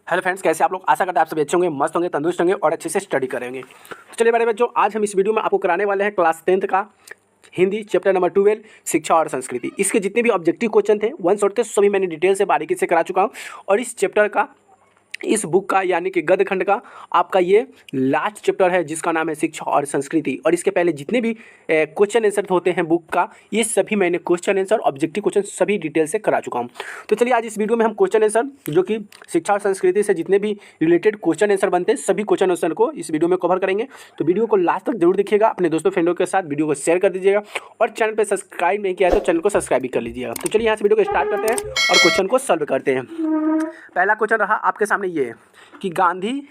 Hello friends, कैसे आप लोग? आशा करते हैं आप सभी अच्छे होंगे, मस्त होंगे, तंदुरुस्त होंगे और अच्छे से स्टडी करेंगे। तो चलिए बड़े बच्चों, आज हम इस वीडियो में आपको कराने वाले हैं क्लास 10th का हिंदी चैप्टर नंबर 12 शिक्षा और संस्कृति। इसके जितने भी ऑब्जेक्टिव क्वेश्चन थे, वन शॉट थे, सभी मैंने डिटेल से बारीकी से करा चुका हूँ। और इस चैप्टर का, इस बुक का यानी कि गद्य खंड का आपका ये लास्ट चैप्टर है जिसका नाम है शिक्षा और संस्कृति। और इसके पहले जितने भी क्वेश्चन आंसर होते हैं बुक का, ये सभी मैंने क्वेश्चन आंसर, ऑब्जेक्टिव क्वेश्चन सभी डिटेल से करा चुका हूँ। तो चलिए आज इस वीडियो में हम क्वेश्चन आंसर, जो कि शिक्षा और संस्कृति से जितने भी रिलेटेड क्वेश्चन आंसर बनते हैं, सभी क्वेश्चन आंसर को इस वीडियो में कवर करेंगे। तो वीडियो को लास्ट तक जरूर देखिएगा, अपने दोस्तों फ्रेंडों के साथ वीडियो को शेयर कर दीजिएगा और चैनल पर सब्सक्राइब नहीं किया है तो चैनल को सब्सक्राइब भी कर लीजिएगा। तो चलिए यहाँ से वीडियो को स्टार्ट करते हैं और क्वेश्चन को सॉल्व करते हैं। पहला क्वेश्चन रहा आपके सामने ये कि गांधी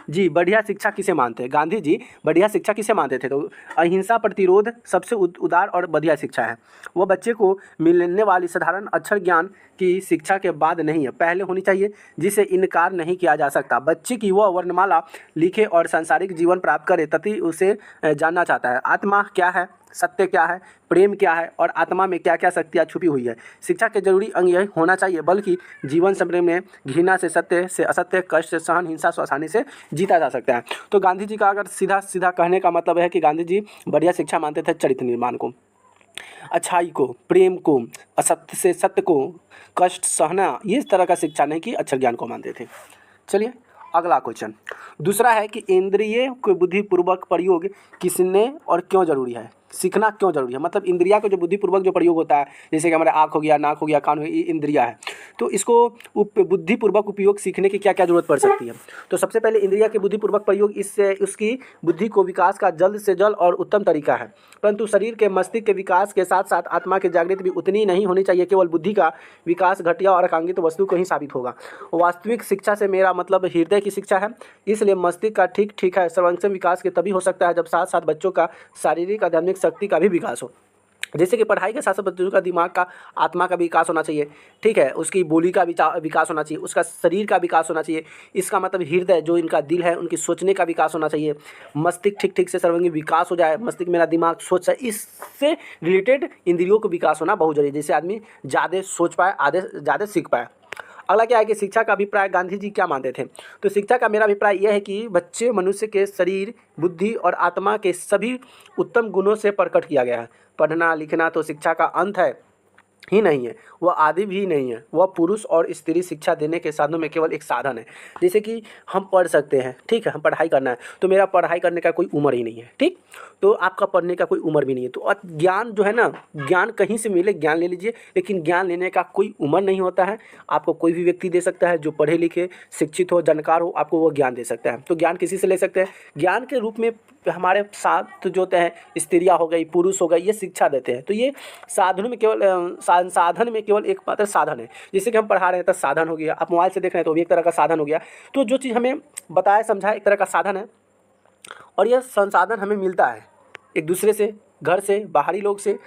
जी बढ़िया शिक्षा किसे मानते हैं। गांधी जी बढ़िया शिक्षा किसे मानते थे? तो अहिंसा, प्रतिरोध सबसे उदार और बढ़िया शिक्षा है। वह बच्चे को मिलने वाली साधारण अक्षर ज्ञान की शिक्षा के बाद नहीं है, पहले होनी चाहिए, जिसे इनकार नहीं किया जा सकता। बच्चे की वह वर्णमाला लिखे और सांसारिक जीवन प्राप्त करे तभी उसे जानना चाहता है। आत्मा क्या है, सत्य क्या है, प्रेम क्या है और आत्मा में क्या क्या शक्तियाँ छुपी हुई है। शिक्षा के जरूरी अंग यही होना चाहिए, बल्कि जीवन समय में घृणा से, सत्य से असत्य, कष्ट से सहन, हिंसा से आसानी से जीता जा सकता है। तो गांधी जी का अगर सीधा सीधा कहने का मतलब है कि गांधी जी बढ़िया शिक्षा मानते थे चरित्र निर्माण को, अच्छाई को, प्रेम को, असत्य से सत्य को, कष्ट सहना, ये इस तरह का शिक्षा नहीं कि अक्षर ज्ञान को मानते थे। चलिए अगला क्वेश्चन दूसरा है कि इंद्रिय को बुद्धिपूर्वक प्रयोग किसने और क्यों जरूरी है। सीखना क्यों जरूरी है, मतलब इंद्रिया का जो बुद्धिपूर्वक जो प्रयोग होता है, जैसे कि हमारे आँख हो गया, नाक हो गया, कान हो गया, ये इंद्रिया है। तो इसको बुद्धिपूर्वक उपयोग सीखने की क्या क्या जरूरत पड़ सकती है। तो सबसे पहले इंद्रिया के बुद्धिपूर्वक प्रयोग इससे उसकी बुद्धि को विकास का जल्द से जल्द और उत्तम तरीका है। परंतु शरीर के मस्तिष्क के विकास के साथ साथ आत्मा की जागृति भी उतनी नहीं होनी चाहिए। केवल बुद्धि का विकास घटिया और आकांक्षित वस्तु को ही साबित होगा। वास्तविक शिक्षा से मेरा मतलब हृदय की शिक्षा है। इसलिए मस्तिष्क का ठीक है सर्वांगीण विकास के तभी हो सकता है जब साथ साथ बच्चों का शारीरिक आध्यात्मिक शक्ति का भी विकास हो। जैसे कि पढ़ाई के साथ साथ बच्चों का दिमाग का, आत्मा का विकास होना चाहिए, ठीक है, उसकी बोली का विकास होना चाहिए, उसका शरीर का विकास होना चाहिए। इसका मतलब हृदय, जो इनका दिल है, उनकी सोचने का विकास होना चाहिए। मस्तिष्क ठीक से सर्वांगीण विकास हो जाए, मस्तिष्क मेरा दिमाग सोच जाए, इससे रिलेटेड इंद्रियों का विकास होना बहुत जरूरी है, जिससे आदमी ज़्यादा सोच पाए, आधे ज़्यादा सीख पाए। अगला क्या है कि शिक्षा का अभिप्राय गांधी जी क्या मानते थे। तो शिक्षा का मेरा अभिप्राय यह है कि बच्चे मनुष्य के शरीर, बुद्धि और आत्मा के सभी उत्तम गुणों से प्रकट किया गया है। पढ़ना लिखना तो शिक्षा का अंत है ही नहीं है, वह आदि भी नहीं है, वह पुरुष और स्त्री शिक्षा देने के साधनों में केवल एक साधन है। जैसे कि हम पढ़ सकते हैं, ठीक है, हम पढ़ाई करना है तो मेरा पढ़ाई करने का कोई उम्र ही नहीं है, ठीक, तो आपका पढ़ने का कोई उम्र भी नहीं है। तो ज्ञान जो है ना, ज्ञान कहीं से मिले ज्ञान ले लीजिए, लेकिन ज्ञान लेने का कोई उम्र नहीं होता है। आपको कोई भी व्यक्ति दे सकता है जो पढ़े लिखे, शिक्षित हो, जानकार हो, आपको वो ज्ञान दे सकता है। तो ज्ञान किसी से ले सकते हैं, ज्ञान के रूप में हमारे साथ जो होते हैं स्त्रियाँ हो गई, पुरुष हो गए, ये शिक्षा देते हैं। तो ये साधनों में केवल साधन में केवल एक मात्र साधन है। जैसे कि हम पढ़ा रहे हैं तो साधन हो गया, आप मोबाइल से देख रहे हैं तो भी एक तरह का साधन हो गया। तो जो चीज़ हमें बताया समझाया एक तरह का साधन है, और यह संसाधन हमें मिलता है एक दूसरे से, घर से, बाहरी लोग से।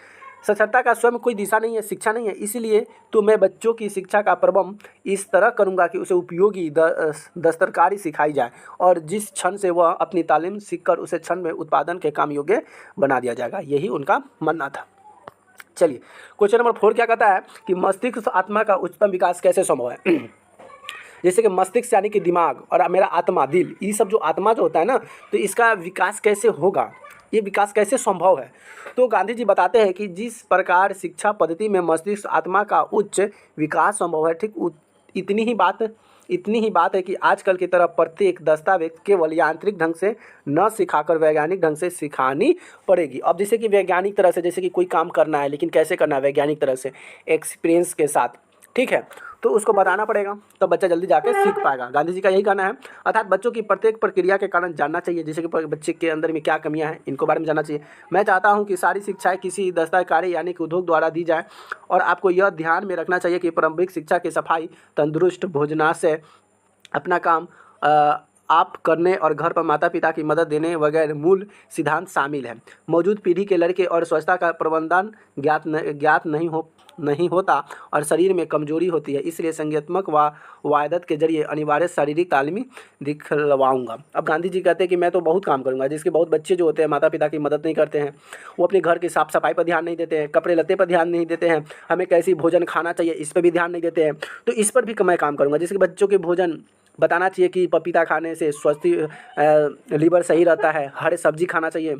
साक्षरता का स्वयं कोई दिशा नहीं है, शिक्षा नहीं है। इसीलिए तो मैं बच्चों की शिक्षा का प्रबंध इस तरह करूंगा कि उसे उपयोगी दस्तरकारी सिखाई जाए, और जिस क्षण से वह अपनी तालीम सीखकर उसे क्षण में उत्पादन के काम योग्य बना दिया जाएगा। यही उनका मानना था। चलिए क्वेश्चन नंबर 4 क्या कहता है कि मस्तिष्क आत्मा का उच्चतम विकास कैसे संभव है। जैसे कि मस्तिष्क यानी कि दिमाग और मेरा आत्मा, दिल, ये सब जो आत्मा जो होता है ना, तो इसका विकास कैसे होगा, ये विकास कैसे संभव है। तो गांधी जी बताते हैं कि जिस प्रकार शिक्षा पद्धति में मस्तिष्क आत्मा का उच्च विकास संभव है, ठीक इतनी ही बात है कि आजकल की तरह प्रत्येक दस्तावेज केवल यांत्रिक ढंग से न सिखाकर वैज्ञानिक ढंग से सिखानी पड़ेगी। अब जैसे कि वैज्ञानिक तरह से, जैसे कि कोई काम करना है, लेकिन कैसे करना है, वैज्ञानिक तरह से, एक्सपीरियंस के साथ, ठीक है, तो उसको बताना पड़ेगा, तो बच्चा जल्दी जाके सीख पाएगा। गांधी जी का यही कहना है। अर्थात बच्चों की प्रत्येक प्रक्रिया के कारण जानना चाहिए, जैसे कि बच्चे के अंदर में क्या कमियां हैं, इनको बारे में जानना चाहिए। मैं चाहता हूं कि सारी शिक्षाएं किसी दस्ताकारी यानी कि उद्योग द्वारा दी जाए, और आपको यह ध्यान में रखना चाहिए कि पारंपरिक शिक्षा की सफाई, तंदुरुस्त भोजनाशय, अपना काम आप करने और घर पर माता पिता की मदद देने वगैरह मूल सिद्धांत शामिल हैं। मौजूद पीढ़ी के लड़के और स्वच्छता का प्रबंधन ज्ञात नहीं होता और शरीर में कमजोरी होती है। इसलिए संज्ञात्मक व वायदत के जरिए अनिवार्य शारीरिक तालीमी दिखलवाऊंगा। अब गांधी जी कहते हैं कि मैं तो बहुत काम करूंगा, जिसके बहुत बच्चे जो होते हैं माता पिता की मदद नहीं करते हैं, वो अपने घर की साफ सफाई पर ध्यान नहीं देते हैं, कपड़े लत्ते पर ध्यान नहीं देते हैं, हमें कैसी भोजन खाना चाहिए इस पर भी ध्यान नहीं देते हैं। तो इस पर भी मैं काम करूंगा, जैसे कि बच्चों के भोजन बताना चाहिए कि पपीता खाने से स्वस्थ लीवर सही रहता है, हरे सब्जी खाना चाहिए,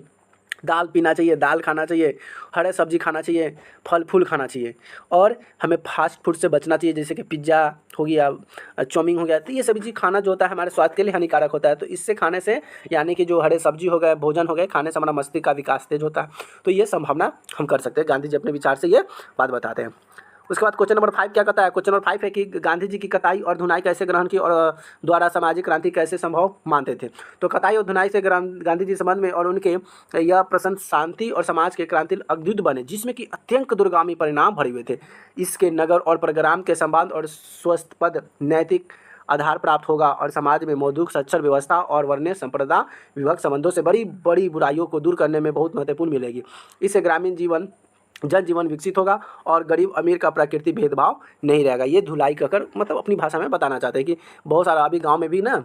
दाल पीना चाहिए, दाल खाना चाहिए, हरे सब्जी खाना चाहिए, फल फूल खाना चाहिए, और हमें फास्ट फूड से बचना चाहिए, जैसे कि पिज़्ज़ा हो गया, चाउमीन हो गया। तो ये सभी चीज़ खाना जो होता है हमारे स्वास्थ्य के लिए हानिकारक होता है। तो इससे खाने से, यानी कि जो हरे सब्जी हो गए, भोजन हो गए, खाने से हमारा मस्तिष्क का विकास तेज होता है। तो ये संभावना हम कर सकते हैं। गांधी जी अपने विचार से ये बात बताते हैं। उसके बाद क्वेश्चन नंबर 5 क्या कहता है? क्वेश्चन नंबर 5 है कि गांधी जी की कताई और धुनाई कैसे ग्रहण की और द्वारा सामाजिक क्रांति कैसे संभव मानते थे। तो कताई और धुनाई से गांधी जी संबंध में और उनके यह प्रश्न शांति और समाज के क्रांति अद्भुत बने, जिसमें कि अत्यंत दूरगामी परिणाम भरे हुए थे। इसके नगर और प्रोग्राम के संबंध और स्वस्थ पद नैतिक आधार प्राप्त होगा और समाज में मौजूद सच्चर व्यवस्था और वर्णीय संप्रदाय विभक्त संबंधों से बड़ी बड़ी बुराइयों को दूर करने में बहुत महत्वपूर्ण मिलेगी। इससे ग्रामीण जनजीवन विकसित होगा और गरीब अमीर का प्रकृति भेदभाव नहीं रहेगा। ये धुलाई कहकर मतलब अपनी भाषा में बताना चाहते हैं कि बहुत सारा अभी गांव में भी ना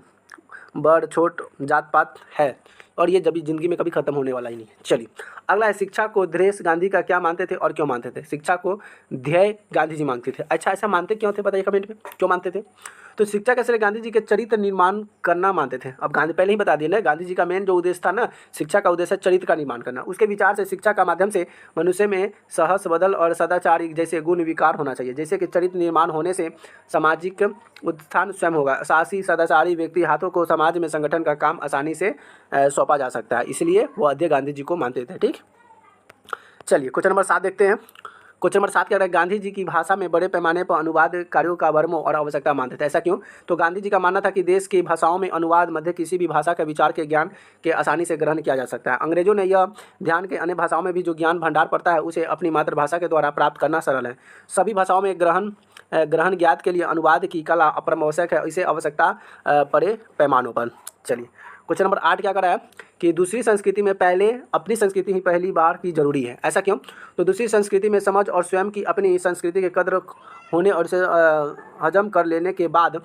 बड़ छोट जात पात है, और ये जब ज़िंदगी में कभी ख़त्म होने वाला ही नहीं है। चलिए अगला है, शिक्षा को ध्येय गांधी का क्या मानते थे और क्यों मानते थे? शिक्षा को ध्येय गांधी जी मानते थे। अच्छा, ऐसा मानते क्यों थे बताइए कमेंट में, क्यों मानते थे? तो शिक्षा के जरिए गांधी जी के चरित्र निर्माण करना मानते थे। अब गांधी पहले ही बता दिए ना, गांधी जी का मेन जो उद्देश्य था ना, शिक्षा का उद्देश्य चरित्र का निर्माण करना। उसके विचार से शिक्षा का माध्यम से मनुष्य में सहस बदल और सदाचार जैसे गुण विकार होना चाहिए, जैसे कि चरित्र निर्माण होने से सामाजिक उत्थान स्वयं होगा। साहसी सदाचारी व्यक्ति हाथों को समाज में संगठन का काम आसानी से सौंपा जा सकता है, इसलिए वो अध्यक्ष गांधी जी को मानते थे। ठीक, चलिए क्वेश्चन नंबर 7 देखते हैं। क्वेश्चन नंबर 7 क्या है? गांधी जी की भाषा में बड़े पैमाने पर अनुवाद कार्यों का वर्मों और आवश्यकता मानते थे। ऐसा क्यों? तो गांधी जी का मानना था कि देश की भाषाओं में अनुवाद मध्य किसी भी भाषा के विचार के ज्ञान के आसानी से ग्रहण किया जा सकता है। अंग्रेजों ने यह ध्यान के अन्य भाषाओं में भी जो ज्ञान भंडार पड़ता है उसे अपनी मातृभाषा के द्वारा प्राप्त करना सरल है। सभी भाषाओं में ग्रहण ज्ञात के लिए अनुवाद की कला अपरम आवश्यक है, इसे आवश्यकता पड़े पैमानों पर। चलिए क्वेश्चन नंबर 8 क्या कर रहा है कि दूसरी संस्कृति में पहले अपनी संस्कृति ही पहली बार की जरूरी है। ऐसा क्यों? तो दूसरी संस्कृति में समझ और स्वयं की अपनी संस्कृति के कद्र होने और इसे हजम कर लेने के बाद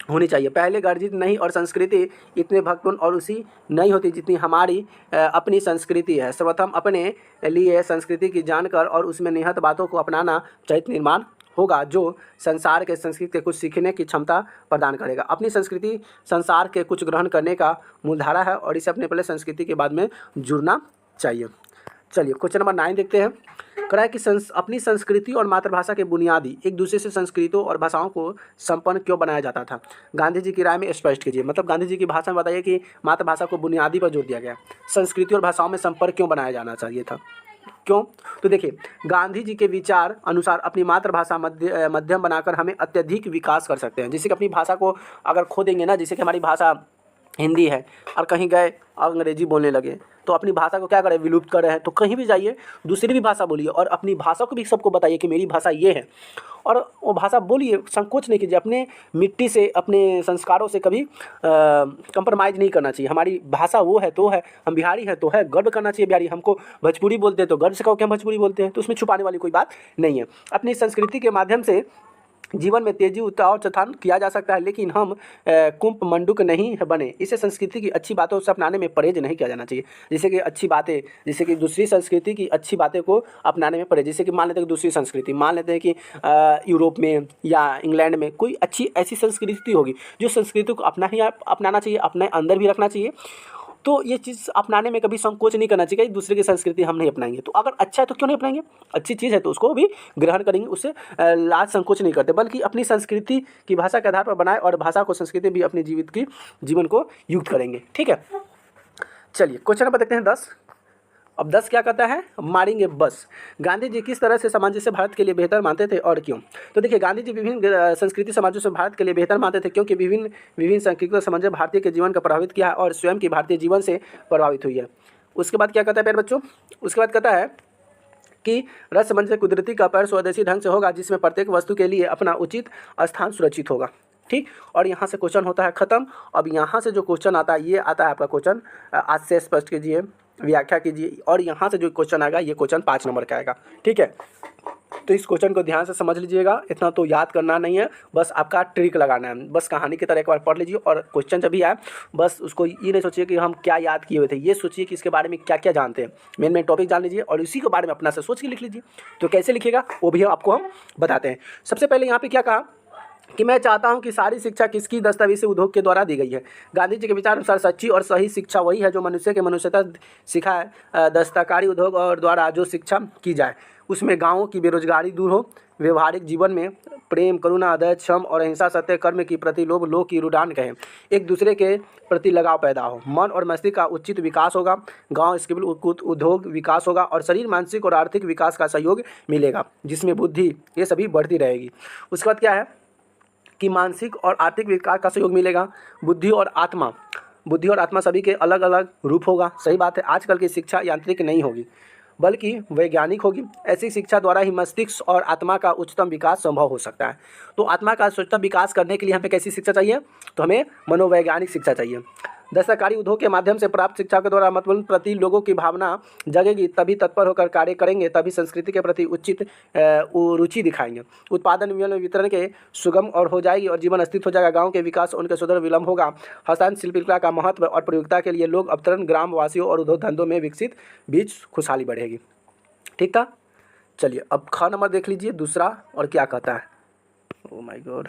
होनी चाहिए। पहले गर्जित नहीं और संस्कृति इतने भक्तपूर्ण और उसी नहीं होती जितनी हमारी अपनी संस्कृति है। सर्वप्रथम अपने लिए संस्कृति की जानकर और उसमें निहित बातों को अपनाना चरित्र निर्माण होगा, जो संसार के संस्कृति के कुछ सीखने की क्षमता प्रदान करेगा। अपनी संस्कृति संसार के कुछ ग्रहण करने का मूलधारा है और इसे अपने पहले संस्कृति के बाद में जुड़ना चाहिए। चलिए क्वेश्चन नंबर 9 देखते हैं। कह रहा है कि अपनी संस्कृति और मातृभाषा के बुनियादी एक दूसरे से संस्कृतों और भाषाओं को संपन्न क्यों बनाया जाता था? गांधी जी की राय में स्पष्ट कीजिए। मतलब गांधी जी की भाषा में बताइए कि मातृभाषा को बुनियादी पर जोर दिया गया, संस्कृति और भाषाओं में संपर्क क्यों बनाया जाना चाहिए था? क्यों? तो देखिए, गांधी जी के विचार अनुसार अपनी मातृभाषा मध्यम बनाकर हमें अत्यधिक विकास कर सकते हैं। जैसे कि अपनी भाषा को अगर खो देंगे ना, जैसे कि हमारी भाषा हिंदी है और कहीं गए अंग्रेजी बोलने लगे तो अपनी भाषा को क्या करें, विलुप्त कर रहे हैं। तो कहीं भी जाइए दूसरी भी भाषा बोलिए और अपनी भाषा को भी सबको बताइए कि मेरी भाषा ये है, और वो भाषा बोलिए, संकोच नहीं कीजिए। अपने मिट्टी से, अपने संस्कारों से कभी कंप्रोमाइज़ नहीं करना चाहिए। हमारी भाषा वो है तो है, हम बिहारी है तो है, गर्व करना चाहिए बिहारी। हमको भोजपुरी बोलते हैं तो गर्व से कहो कि हम भोजपुरी बोलते हैं, तो उसमें छुपाने वाली कोई बात नहीं है। अपनी संस्कृति के माध्यम से जीवन में तेजी उतार चढ़ाव किया जा सकता है, लेकिन हम कुंभ मंडूक नहीं बने। इसे संस्कृति की अच्छी बातों से अपनाने में परहेज नहीं किया जाना चाहिए। जैसे कि अच्छी बातें, जैसे कि दूसरी संस्कृति की अच्छी बातें को अपनाने में परहेज। जैसे कि मान लेते हैं कि दूसरी संस्कृति, मान लेते हैं कि यूरोप में या इंग्लैंड में कोई अच्छी ऐसी संस्कृति होगी जो संस्कृति को अपनाना चाहिए, अपने अंदर भी रखना चाहिए। तो ये चीज़ अपनाने में कभी संकोच नहीं करना चाहिए कि दूसरे की संस्कृति हम नहीं अपनाएंगे। तो अगर अच्छा है तो क्यों नहीं अपनाएंगे? अच्छी चीज़ है तो उसको भी ग्रहण करेंगे, उससे लाज संकोच नहीं करते, बल्कि अपनी संस्कृति की भाषा के आधार पर बनाए और भाषा को संस्कृति भी अपने जीवन को युक्त करेंगे। ठीक है, चलिए क्वेश्चन नंबर देखते हैं 10। अब 10 क्या कहता है? मारेंगे बस। गांधी जी किस तरह से सामंजस्य भारत के लिए बेहतर मानते थे और क्यों? तो देखिए, गांधी जी विभिन्न संस्कृति समाजों से भारत के लिए बेहतर मानते थे, क्योंकि विभिन्न संस्कृतियों का सामंजस्य भारतीय के जीवन को प्रभावित किया है और स्वयं की भारतीय जीवन से प्रभावित हुई है। उसके बाद क्या कहता है प्यारे बच्चों? उसके बाद कहता है कि रस सामंजस्य कुदरती का पैर स्वदेशी ढंग से होगा, जिसमें प्रत्येक वस्तु के लिए अपना उचित स्थान सुरक्षित होगा। ठीक, और यहाँ से क्वेश्चन होता है खत्म। अब यहाँ से जो क्वेश्चन आता है, ये आता है आपका क्वेश्चन, आज से स्पष्ट कीजिए, व्याख्या कीजिए, और यहाँ से जो क्वेश्चन आएगा ये क्वेश्चन 5 नंबर का आएगा। ठीक है, तो इस क्वेश्चन को ध्यान से समझ लीजिएगा। इतना तो याद करना नहीं है, बस आपका ट्रिक लगाना है। बस कहानी की तरह एक बार पढ़ लीजिए, और क्वेश्चन जब भी आए बस उसको ये नहीं सोचिए कि हम क्या याद किए हुए थे, ये सोचिए कि इसके बारे में क्या क्या जानते हैं। मेन टॉपिक जान लीजिए और उसी के बारे में अपना से सोच के लिख लीजिए। तो कैसे लिखिएगा वो भी आपको हम बताते हैं। सबसे पहले यहाँ पे क्या कहा कि मैं चाहता हूं कि सारी शिक्षा किसकी दस्तावेजी उद्योग के द्वारा दी गई है। गांधी जी के विचार अनुसार सच्ची और सही शिक्षा वही है जो मनुष्य के मनुष्यता सिखाए। दस्तकारी उद्योग और द्वारा जो शिक्षा की जाए उसमें गाँवों की बेरोजगारी दूर हो, व्यवहारिक जीवन में प्रेम, करुणा, दया, क्षम और अहिंसा, सत्य, कर्म की प्रति लोभ, लोह की रुडान कहें, एक दूसरे के प्रति लगाव पैदा हो, मन और मस्तिष्क का उचित विकास होगा, गांव स्किल उद्योग विकास होगा और शरीर, मानसिक और आर्थिक विकास का सहयोग मिलेगा, जिसमें बुद्धि ये सभी बढ़ती रहेगी। उसके बाद क्या है कि मानसिक और आर्थिक विकास का सहयोग मिलेगा, बुद्धि और आत्मा सभी के अलग अलग रूप होगा। सही बात है, आजकल की शिक्षा यांत्रिक नहीं होगी बल्कि वैज्ञानिक होगी। ऐसी शिक्षा द्वारा ही मस्तिष्क और आत्मा का उच्चतम विकास संभव हो सकता है। तो आत्मा का उच्चतम विकास करने के लिए हमें कैसी शिक्षा चाहिए? तो हमें मनोवैज्ञानिक शिक्षा चाहिए। दस्तकारी उद्योग के माध्यम से प्राप्त शिक्षा के द्वारा मतलब प्रति लोगों की भावना जगेगी, तभी तत्पर होकर कार्य करेंगे, तभी संस्कृति के प्रति उचित रुचि दिखाएंगे, उत्पादन वितरण के सुगम और हो जाएगी और जीवन अस्तित्व हो जाएगा। गांव के विकास उनके सुदृढ़ विलंब होगा। हस्तशिल्प शिल्पकला का महत्व और प्रयोगिता के लिए लोग अवतरण ग्रामवासियों और उद्योग धंधों में विकसित बीच खुशहाली बढ़ेगी। ठीक था, चलिए अब ख नंबर देख लीजिए दूसरा और क्या कहता है। ओ माय गॉड,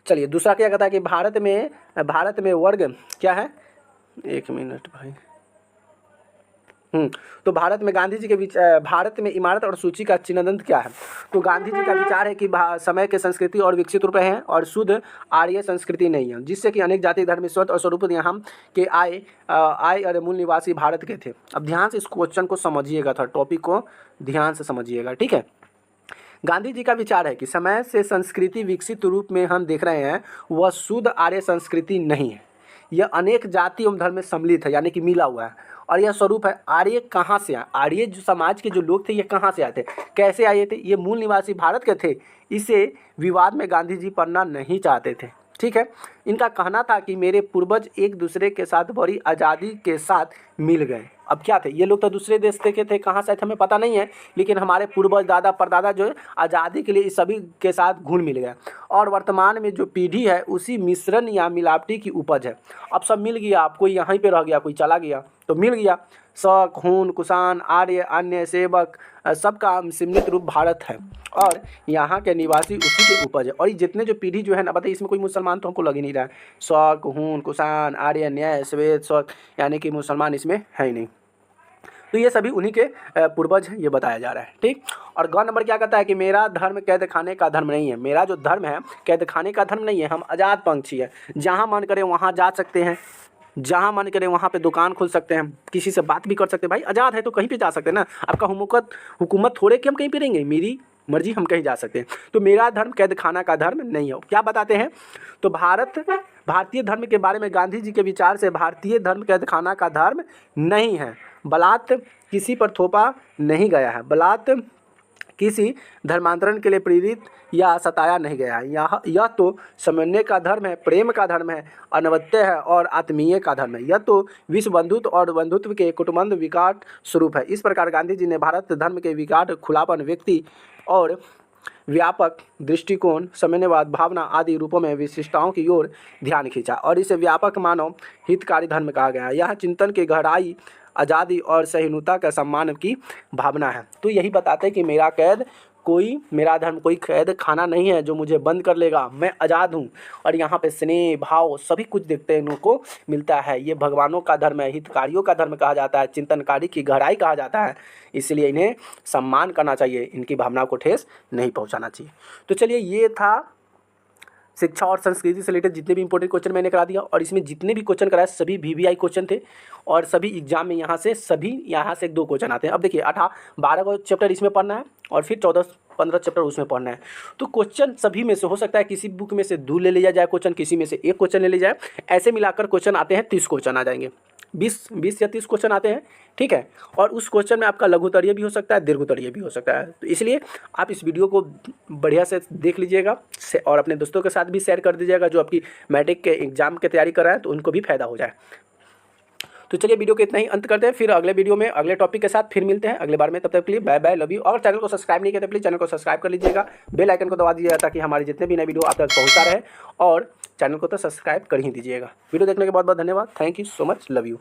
चलिए दूसरा क्या कहता है कि भारत में वर्ग क्या है, एक मिनट भाई, तो भारत में गांधी जी के भारत में इमारत और सूची का चिन्हदंत क्या है? तो गांधी जी का विचार है कि समय के संस्कृति और विकसित रूप हैं और शुद्ध आर्य संस्कृति नहीं है, जिससे कि अनेक जाति धर्म ईश्वर और स्वरूप यहाँ के आय और मूल निवासी भारत के थे। अब ध्यान से इस क्वेश्चन को समझिएगा, था टॉपिक को ध्यान से समझिएगा, ठीक है। गांधी जी का विचार है कि समय से संस्कृति विकसित रूप में हम देख रहे हैं वह शुद्ध आर्य संस्कृति नहीं है, यह अनेक जाति एवं धर्म में सम्मिलित है, यानी कि मिला हुआ है। और यह स्वरूप है। आर्य कहाँ से आए? आर्य जो समाज के जो लोग थे ये कहाँ से आए थे, कैसे आए थे? ये मूल निवासी भारत के थे। इसे विवाद में गांधी जी पढ़ना नहीं चाहते थे, ठीक है। इनका कहना था कि मेरे पूर्वज एक दूसरे के साथ बड़ी आज़ादी के साथ मिल गए। अब क्या थे ये लोग? तो दूसरे देश के थे, कहाँ से थे हमें पता नहीं है, लेकिन हमारे पूर्वज दादा परदादा जो है आज़ादी के लिए इस सभी के साथ घुल मिल गए। और वर्तमान में जो पीढ़ी है उसी मिश्रण या मिलावटी की उपज है। अब सब मिल गया, आप कोई यहीं पे रह गया, कोई चला गया, तो मिल गया। शक, हून, कुषाण, आर्य, अन्य, सेवक सबका सम्मिलित रूप भारत है और यहाँ के निवासी उसी के उपज है। और ये जितने जो पीढ़ी जो है ना, बताइए इसमें कोई मुसलमान तो हमको लग ही नहीं रहा है। शक, हून, कुषाण, आर्य, न्याय, श्वेत, शक, यानी कि मुसलमान इसमें है ही नहीं। तो ये सभी उन्हीं के पूर्वज हैं, ये बताया जा रहा है, ठीक। और ग नंबर क्या कहता है कि मेरा धर्म कैद खाने का धर्म नहीं है। मेरा जो धर्म है कैद खाने का धर्म नहीं है। हम आज़ाद पंछी है, जहाँ मन करे वहाँ जा सकते हैं, जहाँ मन करे वहाँ पे दुकान खोल सकते हैं, किसी से बात भी कर सकते हैं। भाई आज़ाद है तो कहीं पे जा सकते हैं ना। आपका हुकूमत थोड़े कि हम कहीं पे रहेंगे, मेरी मर्जी, हम कहीं जा सकते हैं। तो मेरा धर्म कैद खाना का धर्म नहीं है। क्या बताते हैं? तो भारतीय धर्म के बारे में गांधी जी के विचार से भारतीय धर्म कैद खाना का धर्म नहीं है। बलात् किसी पर थोपा नहीं गया है, बलात् किसी धर्मांतरण के लिए प्रेरित या सताया नहीं गया है। यह तो समन्वय का धर्म है, प्रेम का धर्म है, अनवत्य है और आत्मीय का धर्म है। यह तो विश्व बंधुत्व और बंधुत्व के कुटुंब विकाट स्वरूप है। इस प्रकार गांधी जी ने भारत धर्म के विकाट, खुलापन, व्यक्ति और व्यापक दृष्टिकोण, समन्वयवाद भावना आदि रूपों में विशिष्टताओं की ओर ध्यान खींचा और इसे व्यापक मानव हितकारी धर्म कहा गया है। यह चिंतन की गहराई, आज़ादी और सहिष्णुता का सम्मान की भावना है। तो यही बताते हैं कि मेरा धर्म कोई कैद खाना नहीं है जो मुझे बंद कर लेगा। मैं आज़ाद हूँ और यहाँ पे स्नेह भाव सभी कुछ देखते हैं इनको मिलता है। ये भगवानों का धर्म है, हितकारियों का धर्म कहा जाता है, चिंतनकारी की गहराई कहा जाता है। इसलिए इन्हें सम्मान करना चाहिए, इनकी भावनाओं को ठेस नहीं पहुँचाना चाहिए। तो चलिए ये था शिक्षा और संस्कृति से रिलेटेड जितने भी इंपॉर्टेंट क्वेश्चन मैंने करा दिया। और इसमें जितने भी क्वेश्चन कराए सभी VVI क्वेश्चन थे और सभी एग्जाम में यहाँ से 1-2 क्वेश्चन आते हैं। अब देखिए 12 को चैप्टर इसमें पढ़ना है और फिर 14-15 चैप्टर उसमें पढ़ना है। तो क्वेश्चन सभी में से हो सकता है किसी बुक में से 2 ले लिया जाए क्वेश्चन, किसी में से 1 क्वेश्चन ले लिया जाए। ऐसे मिलाकर क्वेश्चन आते हैं 30 क्वेश्चन आ जाएंगे, 20 या 30 क्वेश्चन आते हैं, ठीक है। और उस क्वेश्चन में आपका लघुत्तरीय भी हो सकता है, दीर्घोत्तरीय भी हो सकता है। तो इसलिए आप इस वीडियो को बढ़िया से देख लीजिएगा और अपने दोस्तों के साथ भी शेयर कर दीजिएगा जो आपकी मैट्रिक के एग्जाम की तैयारी कर रहे हैं, तो उनको भी फायदा हो जाए। तो चलिए वीडियो के इतना ही अंत करते हैं, फिर अगले वीडियो में अगले टॉपिक के साथ फिर मिलते हैं अगले बार में। तब तक के लिए बाय बाय, लव यू। और चैनल को सब्सक्राइब नहीं किया तो प्लीज़ चैनल को सब्सक्राइब कर लीजिएगा, बेल आइकन को दबा दीजिएगा ताकि हमारे जितने भी नए वीडियो आप तक पहुँचता रहे। और चैनल को तो सब्सक्राइब कर ही दीजिएगा। वीडियो देखने के बहुत बहुत धन्यवाद। Thank you so much, love you.